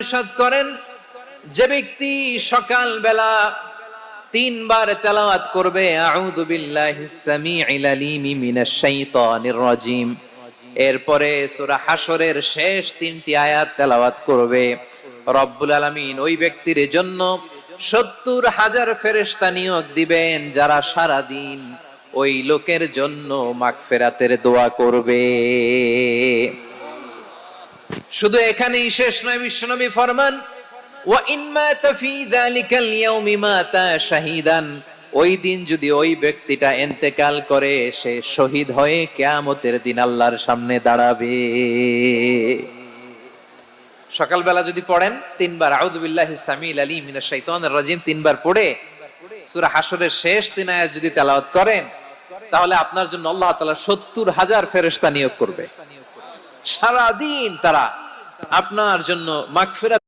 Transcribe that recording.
ইরশাদ করেন, যে ব্যক্তি সকাল বেলা তিনবার তেলাওয়াত করবে আউযু বিল্লাহিস সামিউল আলিম মিনাশ শাইতানির রাজিম, এরপরে সূরা হাশরের শেষ তিনটি আয়াত তেলাওয়াত করবে, রব্বুল আলামিন ওই ব্যক্তির জন্য ৭০,০০০ ফেরেশতা নিয়োগ দিবেন যারা সারা দিন ওই লোকের জন্য মাগফিরাতের দোয়া করবে। শুধু এখানেই শেষ নয়, বিশ্বনবী ফরমান ওয়া ইন মাতা ফি যালিকাল ইয়াউমি মাতা শাহীদান, ওই দিন যদি ওই ব্যক্তিটা ইন্তেকাল করে সে শহীদ হয়ে কিয়ামতের দিন আল্লাহর সামনে দাঁড়াবে। সকালবেলা যদি পড়েন তিনবার আউযু বিল্লাহিস সামিউল আলিম মিনাশ শাইতানির রাজিম তিনবার পড়ে সূরা হাশরের শেষ তিন আয়াত যদি তেলাওয়াত করেন, তাহলে আপনার জন্য আল্লাহ তাআলা ৭০,০০০ ফেরেশতা নিয়োগ করবে। সারা দিন তারা আপনার জন্য মাগফিরাত